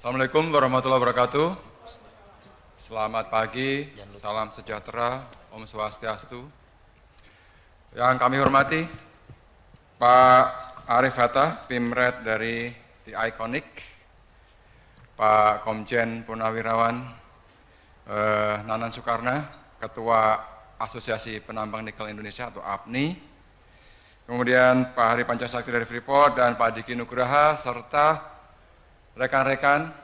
Assalamualaikum warahmatullahi wabarakatuh. Selamat pagi, salam sejahtera, Om Swastiastu. Yang kami hormati, Pak Arif Hatta, Pimret dari The Iconic, Pak Komjen Purnawirawan Nanan Soekarna, Ketua Asosiasi Penambang Nikel Indonesia atau APNI, kemudian Pak Hari Pancasakti dari Freeport dan Pak Diki Nugraha, serta rekan-rekan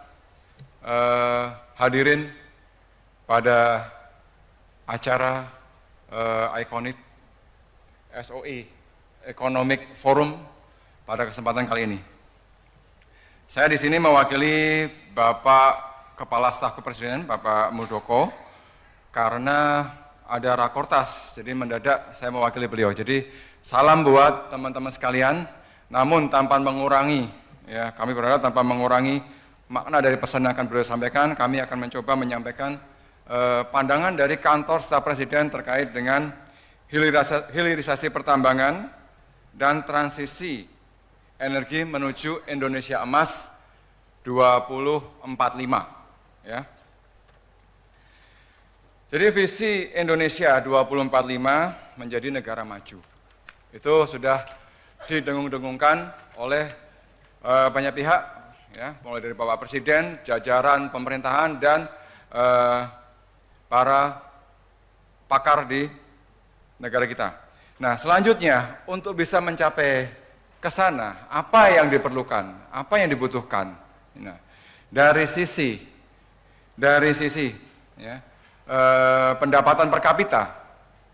hadirin pada acara Iconic SOE Economic Forum pada kesempatan kali ini. Saya di sini mewakili Bapak Kepala Staf Kepresidenan, Bapak Muldoko, karena ada rakortas, jadi mendadak saya mewakili beliau. Jadi salam buat teman-teman sekalian, namun tanpa mengurangi, ya, kami berharap tanpa mengurangi makna dari pesan yang akan beliau sampaikan, kami akan mencoba menyampaikan pandangan dari kantor staf presiden terkait dengan hilirisasi pertambangan dan transisi energi menuju Indonesia Emas 2045. Ya. Jadi visi Indonesia 2045 menjadi negara maju. Itu sudah didengung-dengungkan oleh banyak pihak, ya, mulai dari Bapak Presiden, jajaran pemerintahan, dan para pakar di negara kita. Nah, selanjutnya untuk bisa mencapai ke sana, apa yang diperlukan, apa yang dibutuhkan? Nah, dari sisi ya, pendapatan per kapita,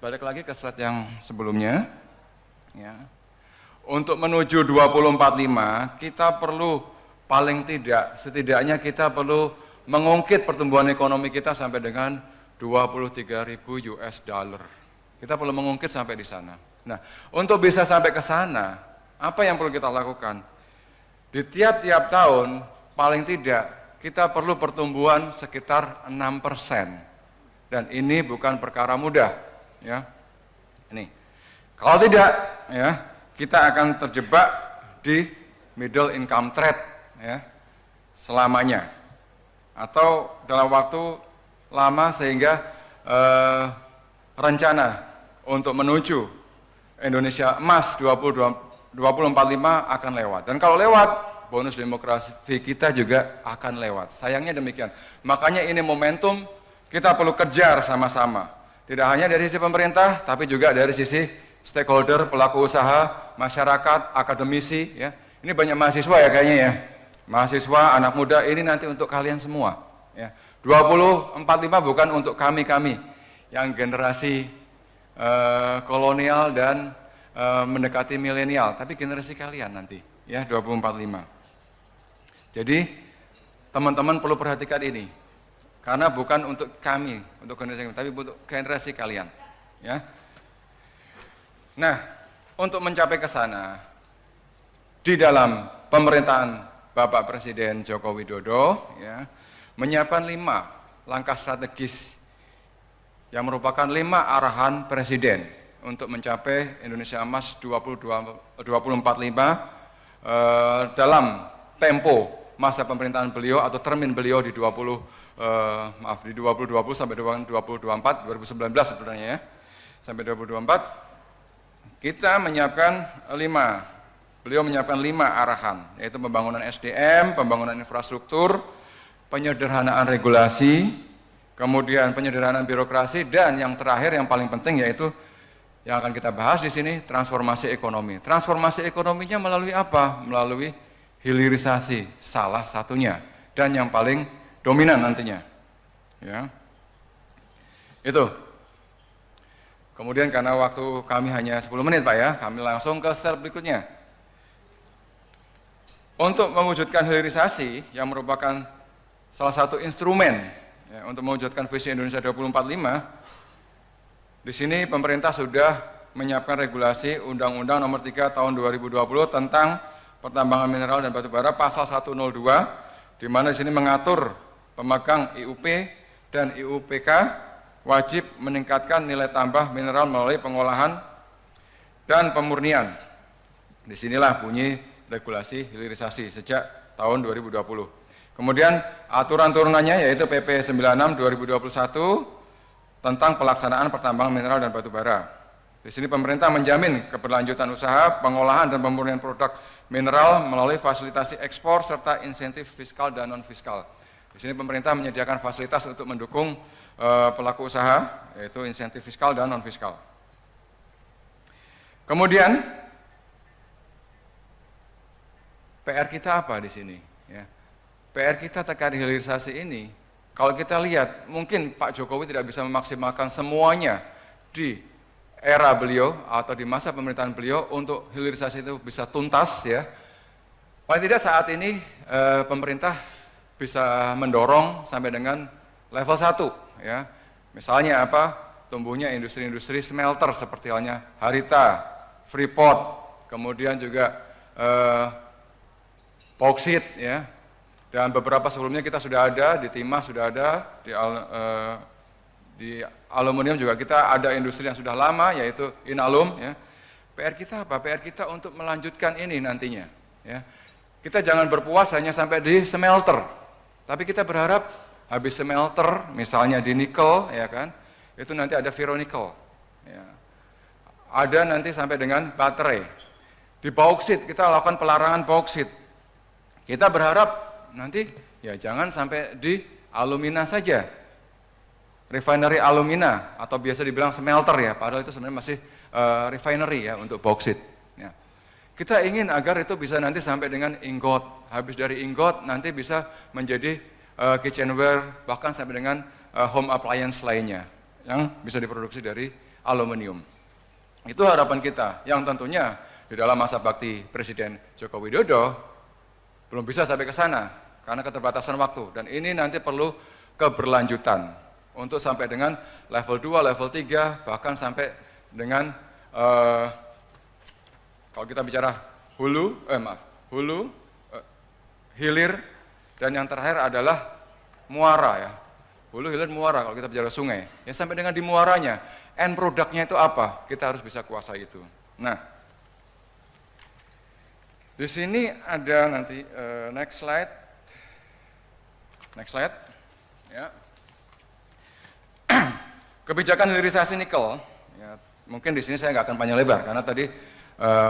balik lagi ke slide yang sebelumnya, ya. Untuk menuju 2045, kita perlu paling tidak, setidaknya kita perlu mengungkit pertumbuhan ekonomi kita sampai dengan 23.000 US dollar. Kita perlu mengungkit sampai di sana. Nah, untuk bisa sampai ke sana, apa yang perlu kita lakukan? Di tiap-tiap tahun, paling tidak, kita perlu pertumbuhan sekitar 6%. Dan ini bukan perkara mudah. Ya. Ini. Kalau tidak, ya, kita akan terjebak di middle income trap, ya, selamanya, atau dalam waktu lama sehingga rencana untuk menuju Indonesia Emas 2045 akan lewat. Dan kalau lewat, bonus demografi kita juga akan lewat. Sayangnya demikian. Makanya ini momentum kita perlu kejar sama-sama. Tidak hanya dari sisi pemerintah, tapi juga dari sisi stakeholder, pelaku usaha, masyarakat, akademisi, ya. Ini banyak mahasiswa ya kayaknya ya. Mahasiswa, anak muda, ini nanti untuk kalian semua, ya. 2045 bukan untuk kami-kami yang generasi kolonial dan mendekati milenial, tapi generasi kalian nanti, ya, 2045. Jadi teman-teman perlu perhatikan ini. Karena bukan untuk kami, untuk generasi kami, tapi untuk generasi kalian, ya. Nah, untuk mencapai ke sana, di dalam pemerintahan Bapak Presiden Joko Widodo, ya, menyiapkan 5 langkah strategis yang merupakan 5 arahan Presiden untuk mencapai Indonesia Emas 2045 dalam tempo masa pemerintahan beliau atau termin beliau di 2020 sampai 2024, 2019 sebenarnya, ya, sampai 2024. Kita menyiapkan 5, beliau menyiapkan 5 arahan, yaitu pembangunan SDM, pembangunan infrastruktur, penyederhanaan regulasi, kemudian penyederhanaan birokrasi, dan yang terakhir yang paling penting yaitu yang akan kita bahas di sini, transformasi ekonomi. Transformasi ekonominya melalui apa? Melalui hilirisasi, salah satunya, dan yang paling dominan nantinya. Ya. Itu. Kemudian karena waktu kami hanya 10 menit Pak ya, kami langsung ke slide berikutnya. Untuk mewujudkan hilirisasi yang merupakan salah satu instrumen, ya, untuk mewujudkan visi Indonesia 2045, di sini pemerintah sudah menyiapkan regulasi Undang-Undang Nomor 3 Tahun 2020 tentang pertambangan mineral dan batu bara pasal 102, di mana di sini mengatur pemegang IUP dan IUPK wajib meningkatkan nilai tambah mineral melalui pengolahan dan pemurnian. Disinilah bunyi regulasi hilirisasi sejak tahun 2020. Kemudian aturan turunannya yaitu PP 96 2021 tentang pelaksanaan pertambangan mineral dan batu bara. Di sini pemerintah menjamin keberlanjutan usaha, pengolahan dan pemurnian produk mineral melalui fasilitasi ekspor serta insentif fiskal dan non-fiskal. Di sini pemerintah menyediakan fasilitas untuk mendukung pelaku usaha, yaitu insentif fiskal dan non-fiskal. Kemudian, PR kita apa di sini? Ya. PR kita terkait hilirisasi ini, kalau kita lihat, mungkin Pak Jokowi tidak bisa memaksimalkan semuanya di era beliau atau di masa pemerintahan beliau untuk hilirisasi itu bisa tuntas ya. Paling tidak saat ini pemerintah bisa mendorong sampai dengan level 1 ya. Misalnya apa? Tumbuhnya industri-industri smelter seperti halnya Harita, Freeport, kemudian juga bauksit ya. Dan beberapa sebelumnya kita sudah ada, di timah sudah ada, di aluminium juga kita ada industri yang sudah lama yaitu Inalum ya. PR kita apa? PR kita untuk melanjutkan ini nantinya ya. Kita jangan berpuas hanya sampai di smelter. Tapi kita berharap habis smelter misalnya di nikel ya kan, itu nanti ada ferronikel ya. Ada nanti sampai dengan baterai. Di bauksit kita lakukan pelarangan bauksit. Kita berharap nanti ya jangan sampai di alumina saja. Refinery alumina atau biasa dibilang smelter ya, padahal itu sebenarnya masih refinery ya untuk bauksit. Ya. Kita ingin agar itu bisa nanti sampai dengan ingot, habis dari ingot nanti bisa menjadi kitchenware, bahkan sampai dengan home appliance lainnya yang bisa diproduksi dari aluminium. Itu harapan kita, yang tentunya di dalam masa bakti Presiden Joko Widodo belum bisa sampai ke sana karena keterbatasan waktu, dan ini nanti perlu keberlanjutan untuk sampai dengan level 2, level 3, bahkan sampai dengan kalau kita bicara hulu, hilir, dan yang terakhir adalah muara ya. Hulu, hilir, muara kalau kita bicara sungai. Ya sampai dengan di muaranya, end produknya itu apa? Kita harus bisa kuasai itu. Nah, di sini ada nanti next slide. Ya. Kebijakan hilirisasi nikel, ya, mungkin di sini saya nggak akan panjang lebar karena tadi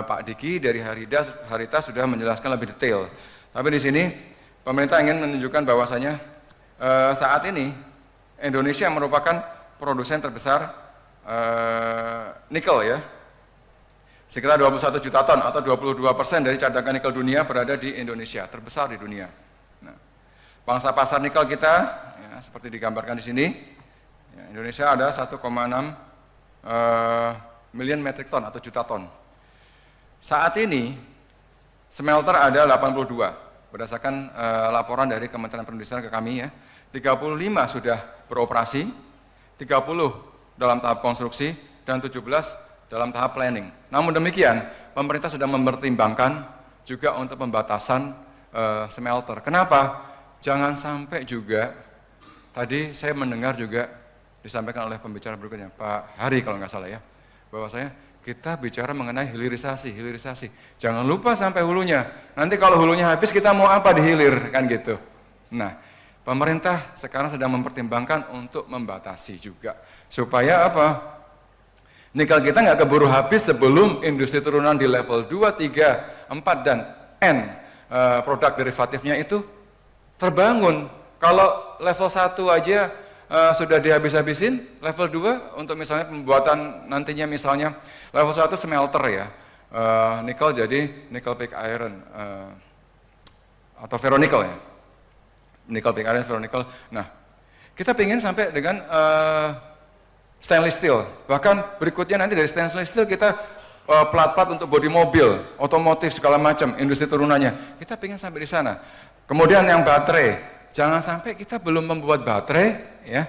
Pak Diki dari Harita sudah menjelaskan lebih detail. Tapi di sini pemerintah ingin menunjukkan bahwasanya saat ini Indonesia merupakan produsen terbesar nikel ya, sekitar 21 juta ton atau 22% dari cadangan nikel dunia berada di Indonesia, terbesar di dunia. Nah, pangsa pasar nikel kita ya, seperti digambarkan di sini. Indonesia ada 1,6 miliar metrik ton atau juta ton. Saat ini smelter ada 82 berdasarkan laporan dari Kementerian Perindustrian ke kami ya. 35 sudah beroperasi, 30 dalam tahap konstruksi dan 17 dalam tahap planning. Namun demikian, pemerintah sudah mempertimbangkan juga untuk pembatasan smelter. Kenapa? Jangan sampai juga tadi saya mendengar juga disampaikan oleh pembicara berikutnya, Pak Hari kalau nggak salah ya, bahwasanya kita bicara mengenai hilirisasi. Jangan lupa sampai hulunya. Nanti kalau hulunya habis kita mau apa dihilir kan gitu. Nah, pemerintah sekarang sedang mempertimbangkan untuk membatasi juga supaya apa? Nikel kita nggak keburu habis sebelum industri turunan di level 2, 3, 4 dan N produk derivatifnya itu terbangun. Kalau level 1 aja sudah dihabis-habisin, level 2 untuk misalnya pembuatan nantinya misalnya level 1 smelter ya, nikel jadi nickel pig iron atau ferronikel ya, nickel pig iron, ferronikel. Nah, kita pengen sampai dengan stainless steel, bahkan berikutnya nanti dari stainless steel kita plat-plat untuk bodi mobil, otomotif segala macam, industri turunannya, kita pengen sampai di sana. Kemudian yang baterai, jangan sampai kita belum membuat baterai, ya,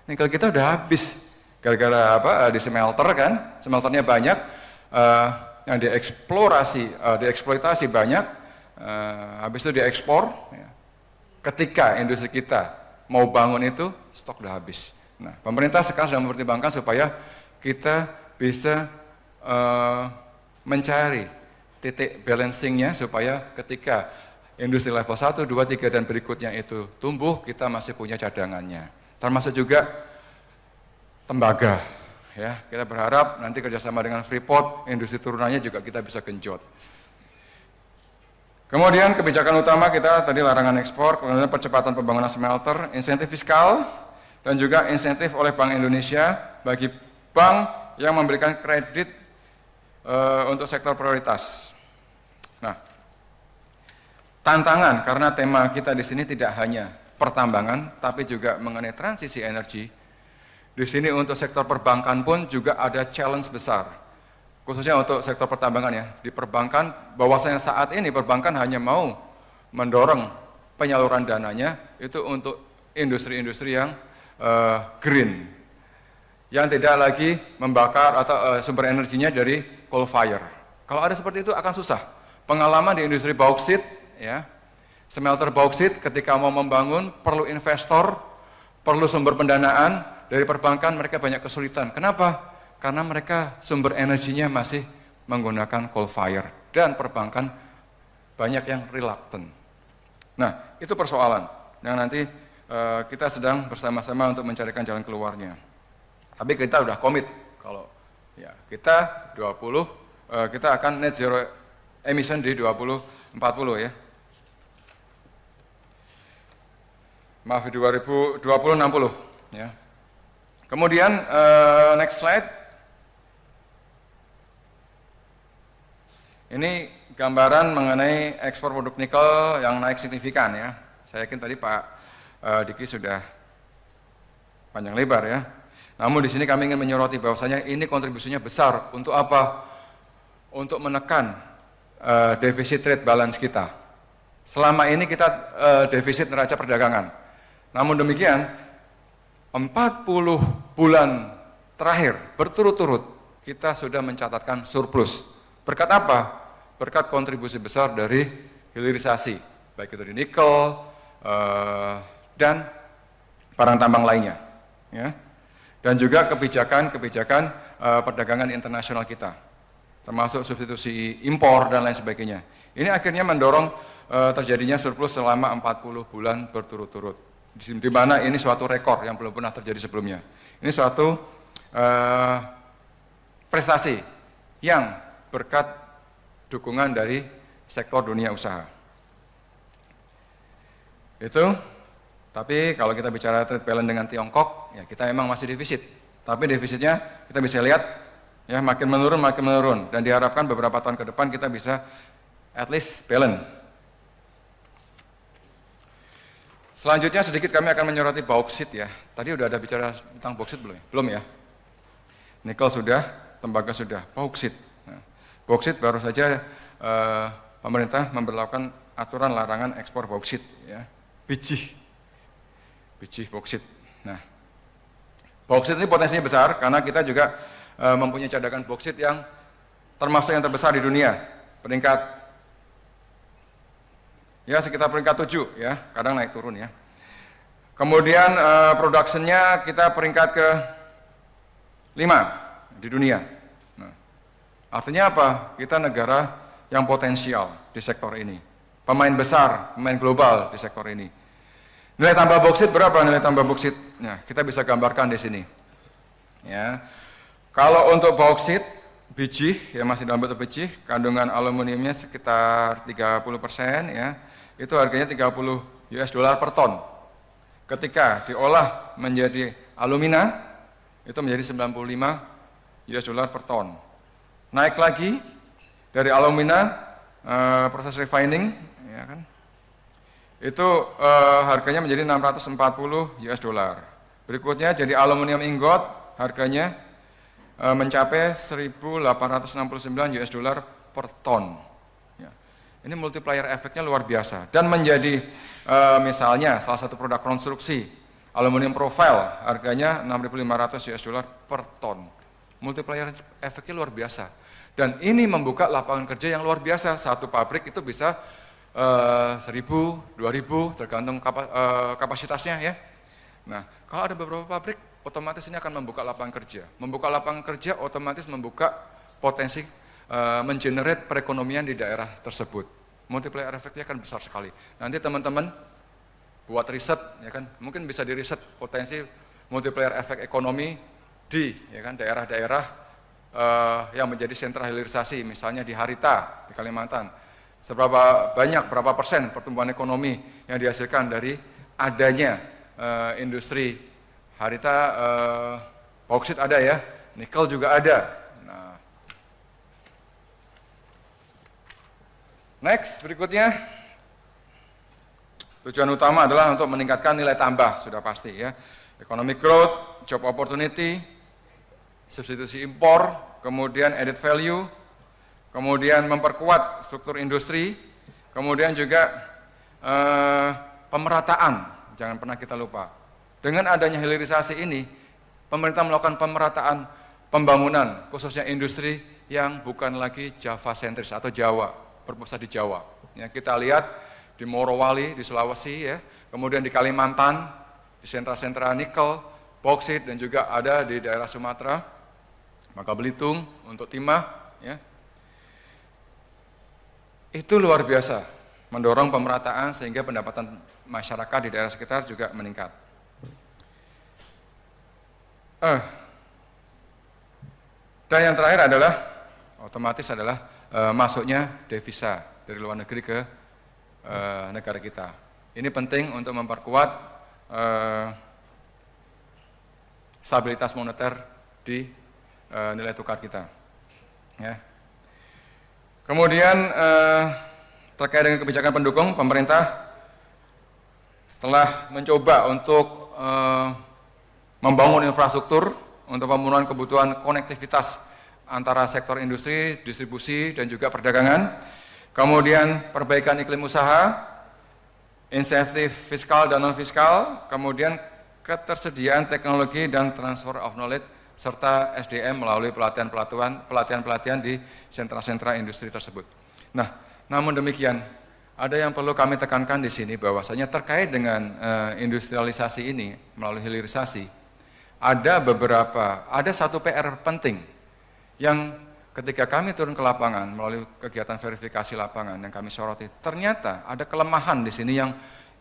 nikel kita udah habis gara-gara apa? Di smelter kan, smelternya banyak, yang dieksploitasi banyak, habis itu diekspor. Ya. Ketika industri kita mau bangun itu, stok udah habis. Nah, pemerintah sekarang sedang mempertimbangkan supaya kita bisa mencari titik balancingnya supaya ketika industri level 1, 2, 3 dan berikutnya itu tumbuh, kita masih punya cadangannya. Termasuk juga tembaga. Ya, kita berharap nanti kerjasama dengan Freeport, industri turunannya juga kita bisa genjot. Kemudian kebijakan utama kita tadi larangan ekspor, kemudian percepatan pembangunan smelter, insentif fiskal, dan juga insentif oleh Bank Indonesia bagi bank yang memberikan kredit untuk sektor prioritas. Nah, tantangan karena tema kita di sini tidak hanya pertambangan, tapi juga mengenai transisi energi. Di sini untuk sektor perbankan pun juga ada challenge besar, khususnya untuk sektor pertambangan ya. Di perbankan, bahwasanya saat ini perbankan hanya mau mendorong penyaluran dananya itu untuk industri-industri yang green, yang tidak lagi membakar atau sumber energinya dari coal fire. Kalau ada seperti itu akan susah. Pengalaman di industri bauksit, ya, smelter bauksit ketika mau membangun perlu investor, perlu sumber pendanaan. Dari perbankan mereka banyak kesulitan. Kenapa? Karena mereka sumber energinya masih menggunakan coal fire dan perbankan banyak yang reluctant. Nah, itu persoalan yang nanti kita sedang bersama-sama untuk mencarikan jalan keluarnya. Tapi kita udah komit kalau ya kita 20 kita akan net zero emission di 2040 ya. Maaf, 2060 ya. Kemudian next slide. Ini gambaran mengenai ekspor produk nikel yang naik signifikan ya. Saya yakin tadi Pak Diki sudah panjang lebar ya. Namun di sini kami ingin menyoroti bahwasanya ini kontribusinya besar untuk apa? Untuk menekan defisit trade balance kita. Selama ini kita defisit neraca perdagangan. Namun demikian 40 bulan terakhir berturut-turut kita sudah mencatatkan surplus. Berkat apa? Berkat kontribusi besar dari hilirisasi, baik itu di nikel dan barang tambang lainnya. Ya. Dan juga kebijakan perdagangan internasional kita, termasuk substitusi impor dan lain sebagainya. Ini akhirnya mendorong terjadinya surplus selama 40 bulan berturut-turut. Di mana ini suatu rekor yang belum pernah terjadi sebelumnya. Ini suatu prestasi yang berkat dukungan dari sektor dunia usaha. Itu, tapi kalau kita bicara trade balance dengan Tiongkok, ya kita memang masih defisit. Tapi defisitnya kita bisa lihat ya makin menurun dan diharapkan beberapa tahun ke depan kita bisa at least balance. Selanjutnya sedikit kami akan menyoroti bauksit ya. Tadi udah ada bicara tentang bauksit belum ya? Belum ya? Nikel sudah, tembaga sudah, bauksit. Nah, bauksit baru saja pemerintah memberlakukan aturan larangan ekspor bauksit ya. Biji bauksit. Nah, bauksit ini potensinya besar karena kita juga mempunyai cadangan bauksit yang termasuk yang terbesar di dunia. Peringkat ya sekitar peringkat 7 ya, kadang naik turun ya. Kemudian produksinya kita peringkat ke 5 di dunia. Nah, artinya apa? Kita negara yang potensial di sektor ini. Pemain besar, pemain global di sektor ini. Nilai tambah bauksit berapa nilai tambah bauksit? Nah, kita bisa gambarkan di sini. Ya. Kalau untuk bauksit biji, ya masih dalam bentuk biji, kandungan aluminiumnya sekitar 30% ya. Itu harganya 30 US dollar per ton. Ketika diolah menjadi alumina, itu menjadi 95 US dollar per ton. Naik lagi dari alumina, proses refining, ya kan, itu harganya menjadi 640 US dollar. Berikutnya jadi aluminium ingot, harganya mencapai 1.869 US dollar per ton. Ini multiplier efeknya luar biasa dan menjadi misalnya salah satu produk konstruksi aluminium profile harganya 6.500 US dollar per ton. Multiplier efeknya luar biasa dan ini membuka lapangan kerja yang luar biasa. Satu pabrik itu bisa 1.000, 2.000 tergantung kapasitasnya ya. Nah, kalau ada beberapa pabrik otomatis ini akan membuka lapangan kerja. Membuka lapangan kerja otomatis membuka potensi mengenerate perekonomian di daerah tersebut. multiplier efeknya kan besar sekali. Nanti teman-teman buat riset, ya kan, mungkin bisa diriset potensi multiplier efek ekonomi di, ya kan, daerah-daerah yang menjadi sentra hilirisasi, misalnya di Harita, di Kalimantan. Seberapa banyak, berapa persen pertumbuhan ekonomi yang dihasilkan dari adanya industri Harita, bauksit ada ya, nikel juga ada. Nah. Next, berikutnya. Tujuan utama adalah untuk meningkatkan nilai tambah, sudah pasti ya. Economic growth, job opportunity, substitusi impor, kemudian added value, kemudian memperkuat struktur industri, kemudian juga pemerataan, jangan pernah kita lupa. Dengan adanya hilirisasi ini, pemerintah melakukan pemerataan pembangunan, khususnya industri yang bukan lagi Java sentris atau Jawa, berpusat di Jawa. Ya, kita lihat di Morowali, di Sulawesi, ya, kemudian di Kalimantan, di sentra-sentra nikel, bauksit, dan juga ada di daerah Sumatera, Bangka Belitung, untuk timah. Ya. Itu luar biasa, mendorong pemerataan sehingga pendapatan masyarakat di daerah sekitar juga meningkat. Dan yang terakhir adalah, otomatis adalah masuknya devisa dari luar negeri ke negara kita. Ini penting untuk memperkuat stabilitas moneter di nilai tukar kita. Ya. Kemudian terkait dengan kebijakan pendukung, pemerintah telah mencoba untuk membangun infrastruktur untuk pemenuhan kebutuhan konektivitas antara sektor industri, distribusi, dan juga perdagangan. Kemudian perbaikan iklim usaha, insentif fiskal dan non-fiskal, kemudian ketersediaan teknologi dan transfer of knowledge, serta SDM melalui pelatihan-pelatihan di sentra-sentra industri tersebut. Nah, namun demikian, ada yang perlu kami tekankan di sini bahwasanya terkait dengan industrialisasi ini melalui hilirisasi, ada satu PR penting yang ketika kami turun ke lapangan melalui kegiatan verifikasi lapangan yang kami soroti, ternyata ada kelemahan di sini yang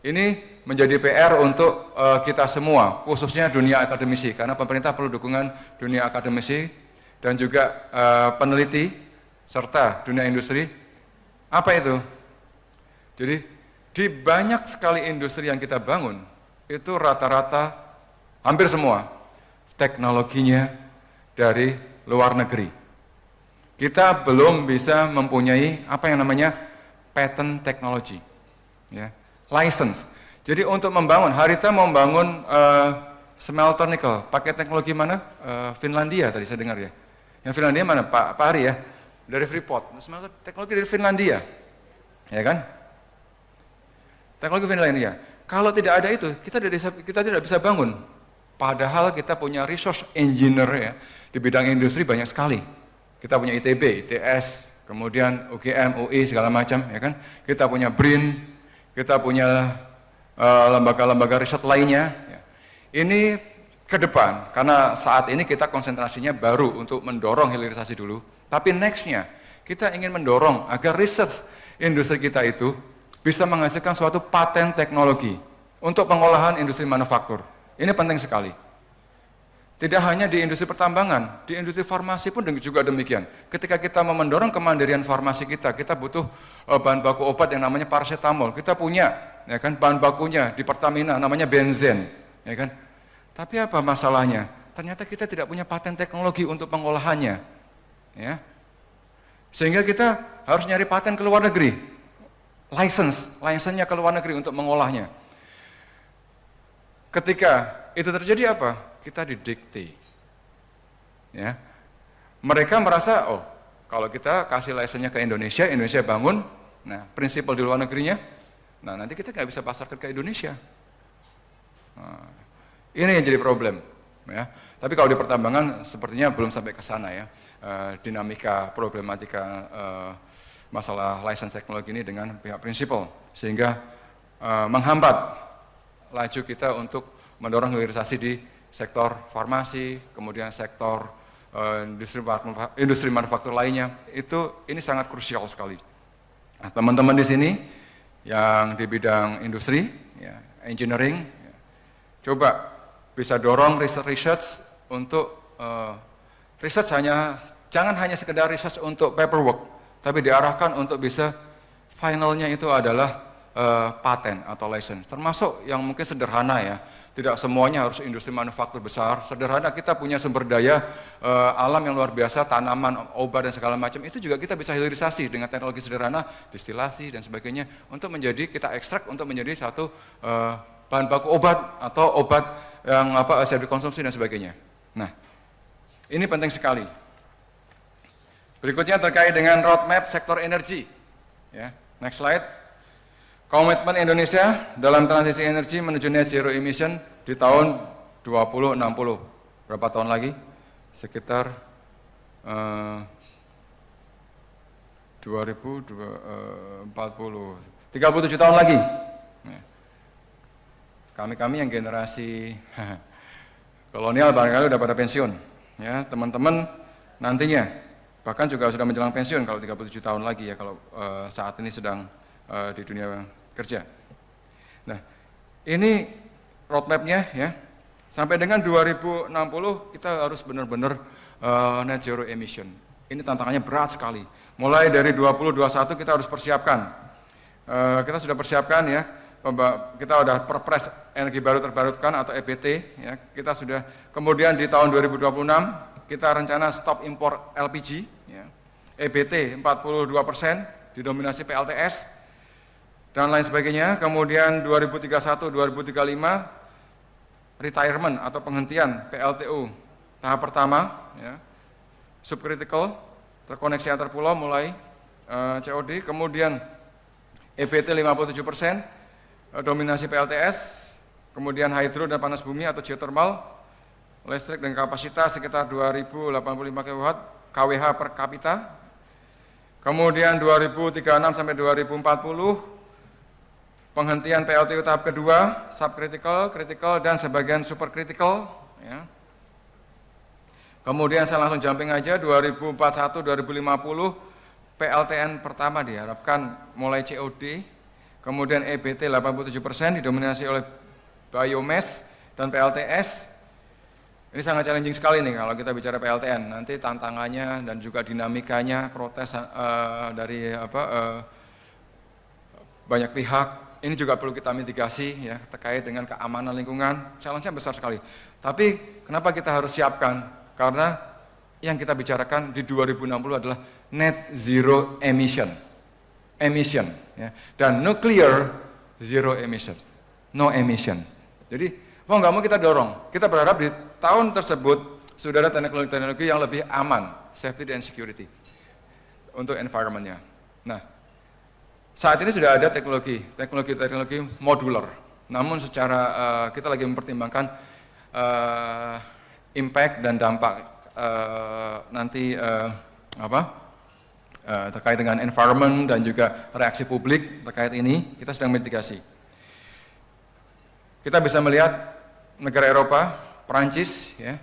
ini menjadi PR untuk kita semua, khususnya dunia akademisi, karena pemerintah perlu dukungan dunia akademisi dan juga peneliti serta dunia industri. Apa itu? Jadi di banyak sekali industri yang kita bangun, itu rata-rata hampir semua teknologinya dari luar negeri. Kita belum bisa mempunyai apa yang namanya patent technology, ya, license. Jadi untuk membangun, Harita mau membangun smelter nikel, pakai teknologi mana? Finlandia tadi saya dengar ya. Yang Finlandia mana? Pak Ari ya, dari Freeport. Smelter teknologi dari Finlandia, ya kan? Teknologi Finlandia. Kalau tidak ada itu, kita tidak bisa bangun. Padahal kita punya resource engineer ya di bidang industri banyak sekali. Kita punya ITB, ITS, kemudian UGM, UI, segala macam, ya kan? Kita punya BRIN, kita punya lembaga-lembaga riset lainnya. Ya. Ini ke depan, karena saat ini kita konsentrasinya baru untuk mendorong hilirisasi dulu. Tapi nextnya, kita ingin mendorong agar riset industri kita itu bisa menghasilkan suatu paten teknologi untuk pengolahan industri manufaktur. Ini penting sekali. Tidak hanya di industri pertambangan, di industri farmasi pun juga demikian. Ketika kita mau mendorong kemandirian farmasi kita butuh bahan baku obat yang namanya paracetamol. Kita punya, ya kan, bahan bakunya di Pertamina namanya benzen, ya kan. Tapi apa masalahnya? Ternyata kita tidak punya paten teknologi untuk pengolahannya, ya. Sehingga kita harus nyari paten ke luar negeri, license-nya ke luar negeri untuk mengolahnya. Ketika itu terjadi apa? Kita didikte. Ya. Mereka merasa, oh, kalau kita kasih lisensinya ke Indonesia, Indonesia bangun, nah, prinsipal di luar negerinya, nah, nanti kita nggak bisa pasarkan ke Indonesia. Nah, ini yang jadi problem. Ya. Tapi kalau di pertambangan, sepertinya belum sampai ke sana ya. Dinamika, problematika masalah lisensi teknologi ini dengan pihak prinsipal, sehingga menghambat laju kita untuk mendorong hilirisasi di sektor farmasi, kemudian sektor industri manufaktur lainnya. Ini sangat krusial sekali. Nah, teman-teman di sini yang di bidang industri, ya, engineering, ya, coba bisa dorong research untuk research jangan hanya sekedar research untuk paperwork, tapi diarahkan untuk bisa finalnya itu adalah paten atau license. Termasuk yang mungkin sederhana ya, tidak semuanya harus industri manufaktur besar. Sederhana kita punya sumber daya alam yang luar biasa, tanaman, obat dan segala macam. Itu juga kita bisa hilirisasi dengan teknologi sederhana, distilasi dan sebagainya untuk kita ekstrak untuk menjadi satu bahan baku obat atau obat yang siap dikonsumsi dan sebagainya. Nah, ini penting sekali. Berikutnya terkait dengan roadmap sektor energi. Ya, next slide. Komitmen Indonesia dalam transisi energi menuju net zero emission di tahun 2060. Berapa tahun lagi? Sekitar 2040, 37 tahun lagi. Kami yang generasi kolonial barangkali udah pada pensiun. Ya, teman-teman nantinya bahkan juga sudah menjelang pensiun kalau 37 tahun lagi ya, kalau saat ini sedang di dunia kerja. Nah, ini roadmap-nya ya. Sampai dengan 2060 kita harus benar-benar net zero emission. Ini tantangannya berat sekali. Mulai dari 2021 kita harus persiapkan. Kita sudah persiapkan ya. Kita sudah perpres energi baru terbarukan atau EBT ya. Kita sudah, kemudian di tahun 2026 kita rencana stop impor LPG ya. EBT 42% didominasi PLTS dan lain sebagainya. Kemudian 2031-2035 retirement atau penghentian PLTU tahap pertama ya. Subcritical terkoneksi antar pulau mulai COD. Kemudian EBT 57%, dominasi PLTS. Kemudian hydro dan panas bumi atau geothermal, listrik dan kapasitas sekitar 2085 kWh per kapita. Kemudian 2036 sampai 2040 penghentian PLTU tahap kedua, subcritical, critical, dan sebagian supercritical. Ya. Kemudian saya langsung jumping aja, 2041-2050 PLTN pertama diharapkan mulai COD. Kemudian EBT 87% didominasi oleh biomass dan PLTS. Ini sangat challenging sekali nih kalau kita bicara PLTN. Nanti tantangannya dan juga dinamikanya, protes dari banyak pihak. Ini juga perlu kita mitigasi ya, terkait dengan keamanan lingkungan, challenge-nya besar sekali. Tapi kenapa kita harus siapkan? Karena yang kita bicarakan di 2060 adalah net zero emission. Ya. Dan nuclear zero emission, no emission. Jadi mau nggak mau kita dorong. Kita berharap di tahun tersebut sudah ada teknologi-teknologi yang lebih aman, safety and security untuk environment-nya. Nah, saat ini sudah ada teknologi modular, namun secara kita lagi mempertimbangkan impact dan dampak nanti terkait dengan environment dan juga reaksi publik terkait ini, kita sedang mitigasi. Kita bisa melihat negara Eropa, Perancis, ya,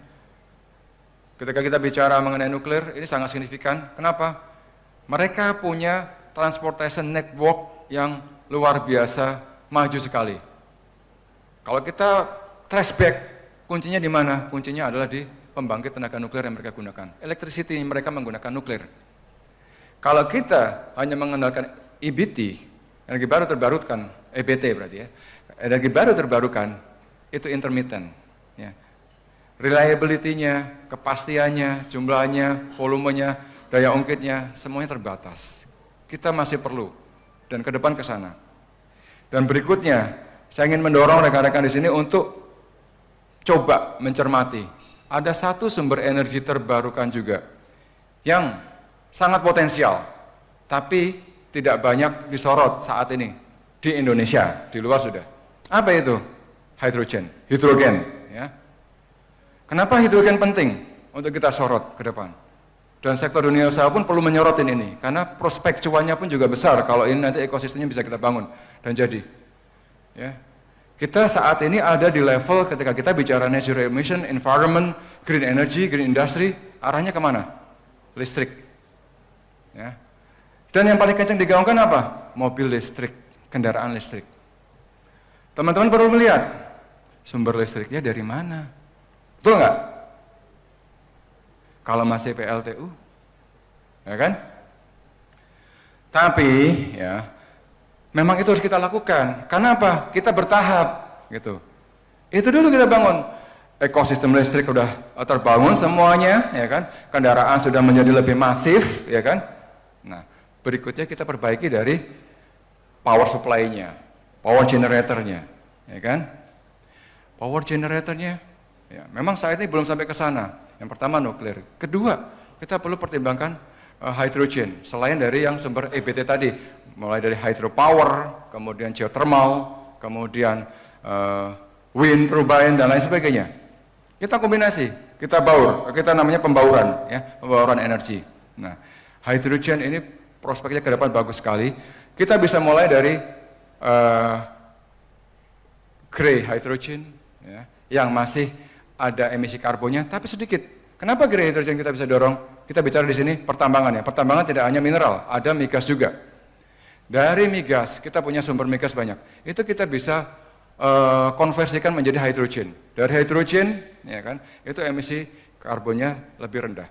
ketika kita bicara mengenai nuklir, ini sangat signifikan. Kenapa? Mereka punya transportation network yang luar biasa maju sekali. Kalau kita trace back, kuncinya di mana? Kuncinya adalah di pembangkit tenaga nuklir yang mereka gunakan. Electricity mereka menggunakan nuklir. Kalau kita hanya mengandalkan EBT, energi baru terbarukan, EBT berarti ya, energi baru terbarukan, itu intermittent. Ya. Reliability-nya, kepastiannya, jumlahnya, volumenya, daya ungkitnya, semuanya terbatas. Kita masih perlu, dan ke depan ke sana. Dan berikutnya, saya ingin mendorong rekan-rekan di sini untuk coba mencermati. Ada satu sumber energi terbarukan juga, yang sangat potensial, tapi tidak banyak disorot saat ini di Indonesia, di luar sudah. Apa itu? Hidrogen. Ya. Kenapa hidrogen penting untuk kita sorot ke depan? Dan sektor dunia usaha pun perlu menyorotin ini, karena prospek cuannya pun juga besar kalau ini nanti ekosistemnya bisa kita bangun dan jadi. Ya. Kita saat ini ada di level ketika kita bicara net zero emission, environment, green energy, green industry, arahnya kemana? Listrik. Ya. Dan yang paling kencang digaungkan apa? Mobil listrik, kendaraan listrik. Teman-teman perlu melihat sumber listriknya dari mana. Betul nggak? Kalau masih PLTU, ya kan? Tapi ya, memang itu harus kita lakukan. Karena apa? Kita bertahap, gitu. Itu dulu kita bangun. Ekosistem listrik sudah terbangun semuanya, ya kan? Kendaraan sudah menjadi lebih masif, ya kan? Nah, berikutnya kita perbaiki dari power supply-nya, power generator-nya, ya kan? Power generator-nya, ya, memang saat ini belum sampai ke sana. Yang pertama nuklir. Kedua, kita perlu pertimbangkan hydrogen. Selain dari yang sumber EBT tadi, mulai dari hydropower, kemudian geothermal, kemudian wind turbine dan lain sebagainya. Kita kombinasi, kita baur, kita namanya pembauran, ya, pembauran energi. Nah, hydrogen ini prospeknya ke depan bagus sekali. Kita bisa mulai dari grey hydrogen, ya, yang masih ada emisi karbonnya, tapi sedikit. Kenapa grey hydrogen kita bisa dorong? Kita bicara di sini pertambangan, ya. Pertambangan tidak hanya mineral, ada migas juga. Dari migas, kita punya sumber migas banyak. Itu kita bisa konversikan menjadi hidrogen. Dari hidrogen, ya kan, itu emisi karbonnya lebih rendah.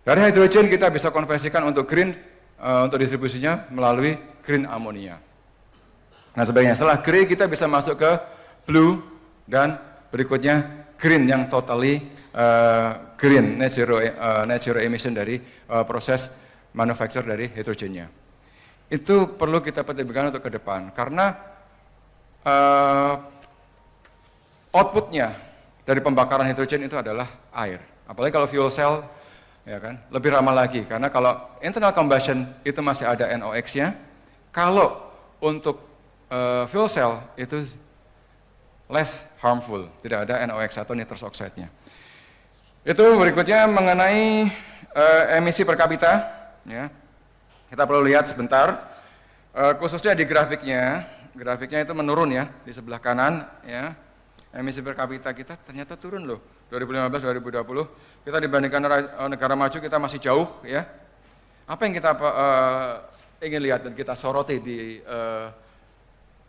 Dari hidrogen kita bisa konversikan untuk green, untuk distribusinya melalui green ammonia. Nah sebagainya. Setelah grey kita bisa masuk ke blue dan berikutnya green yang totally green, net zero emission dari proses manufacture dari hidrogennya. Itu perlu kita pertimbangkan untuk ke depan karena outputnya dari pembakaran hidrogen itu adalah air. Apalagi kalau fuel cell, ya kan, lebih ramah lagi karena kalau internal combustion itu masih ada NOx-nya. Kalau untuk fuel cell itu less harmful, tidak ada NOx atau nitrous oxide-nya. Itu berikutnya mengenai emisi per kapita, ya. Kita perlu lihat sebentar, khususnya di grafiknya itu menurun ya, di sebelah kanan, ya. Emisi per kapita kita ternyata turun loh, 2015-2020, kita dibandingkan negara maju kita masih jauh, ya. Apa yang kita ingin lihat dan kita soroti di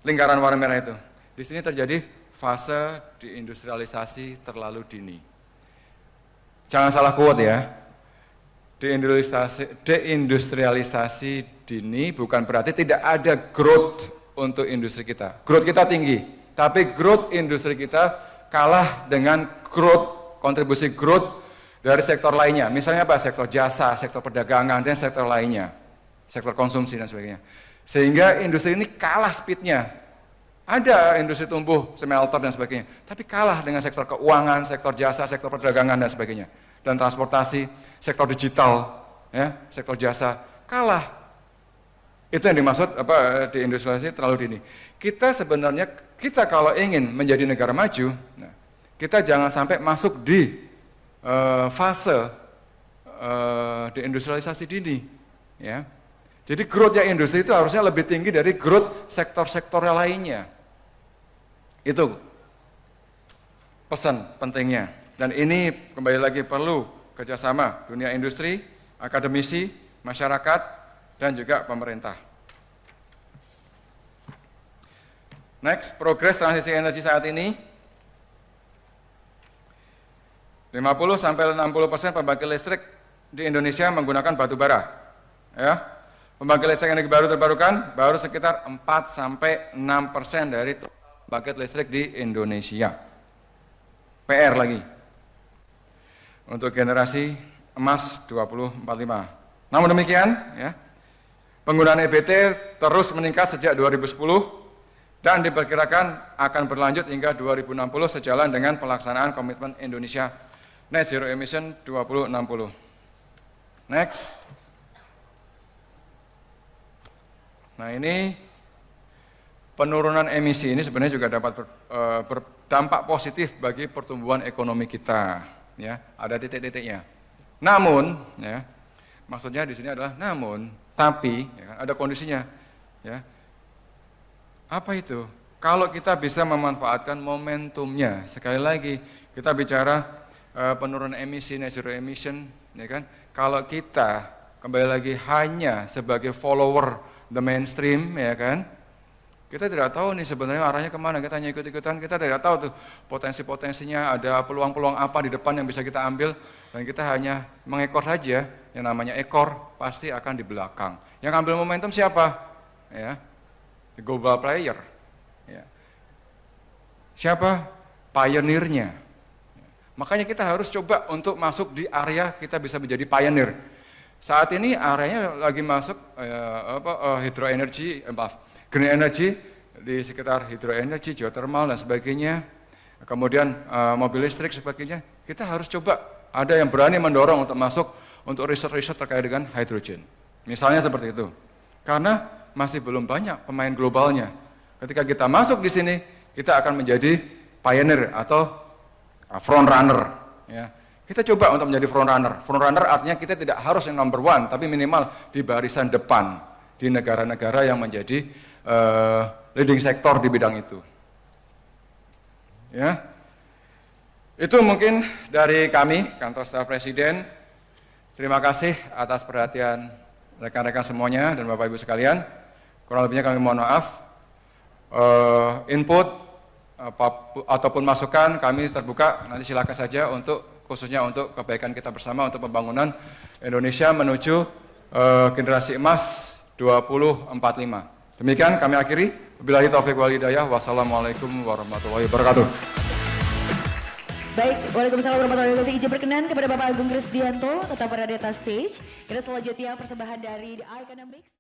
lingkaran warna merah itu? Di sini terjadi fase deindustrialisasi terlalu dini. Jangan salah quote ya, deindustrialisasi dini bukan berarti tidak ada growth untuk industri kita. Growth kita tinggi, tapi growth industri kita kalah dengan kontribusi growth dari sektor lainnya. Misalnya apa? Sektor jasa, sektor perdagangan, dan sektor lainnya. Sektor konsumsi dan sebagainya. Sehingga industri ini kalah speednya. Ada industri tumbuh, smelter dan sebagainya, tapi kalah dengan sektor keuangan, sektor jasa, sektor perdagangan dan sebagainya. Dan transportasi, sektor digital, ya, sektor jasa, kalah. Itu yang dimaksud deindustrialisasi terlalu dini. Kita sebenarnya, kalau ingin menjadi negara maju, nah, kita jangan sampai masuk di fase deindustrialisasi dini. Ya. Jadi growth-nya industri itu harusnya lebih tinggi dari growth sektor-sektor lainnya. Itu pesan pentingnya. Dan ini kembali lagi perlu kerjasama dunia industri, akademisi, masyarakat, dan juga pemerintah. Next, progres transisi energi saat ini. 50-60% pembangkit listrik di Indonesia menggunakan batu bara. Ya. Pembangkit listrik energi baru terbarukan baru sekitar 4-6% dari pembangkit listrik di Indonesia. PR lagi. Untuk generasi emas 2045. Namun demikian, ya, penggunaan EBT terus meningkat sejak 2010 dan diperkirakan akan berlanjut hingga 2060 sejalan dengan pelaksanaan komitmen Indonesia Net Zero Emission 2060. Next. Nah ini penurunan emisi ini sebenarnya juga dapat berdampak positif bagi pertumbuhan ekonomi kita, ya. Ada titik-titiknya. Namun, ya, maksudnya di sini adalah namun, tapi, ya, ada kondisinya, ya. Apa itu? Kalau kita bisa memanfaatkan momentumnya, sekali lagi kita bicara penurunan emisi, net zero emission, ya kan? Kalau kita kembali lagi hanya sebagai follower the mainstream, ya kan? Kita tidak tahu nih sebenarnya arahnya kemana, kita hanya ikut-ikutan, kita tidak tahu tuh potensi-potensinya, ada peluang-peluang apa di depan yang bisa kita ambil, dan kita hanya mengekor saja, yang namanya ekor pasti akan di belakang. Yang ambil momentum siapa? Ya, the global player. Ya. Siapa? Pioneer-nya. Makanya kita harus coba untuk masuk di area kita bisa menjadi pioneer. Saat ini areanya lagi masuk hidroenergi, green energy di sekitar hidroenergi, geothermal dan sebagainya. Kemudian mobil listrik sebagainya. Kita harus coba ada yang berani mendorong untuk masuk untuk riset-riset terkait dengan hydrogen. Misalnya seperti itu. Karena masih belum banyak pemain globalnya. Ketika kita masuk di sini, kita akan menjadi pioneer atau front runner. Ya. Kita coba untuk menjadi front runner. Front runner artinya kita tidak harus yang number one, tapi minimal di barisan depan di negara-negara yang menjadi leading sektor di bidang itu. Ya, itu mungkin dari kami, Kantor Staf Presiden. Terima kasih atas perhatian rekan-rekan semuanya dan Bapak Ibu sekalian. Kurang lebihnya kami mohon maaf. Input ataupun masukan kami terbuka. Nanti silakan saja untuk khususnya untuk kebaikan kita bersama untuk pembangunan Indonesia menuju generasi emas 2045. Demikian kami akhiri. Wabillahi taufiq wal hidayah. Wassalamualaikum warahmatullahi wabarakatuh. Baik, waalaikumsalam warahmatullahi wabarakatuh. Izin berkenan kepada Bapak Agung Krisdianto tetap berada di atas stage. Kita selanjutnya persembahan dari The Arcanum Mix.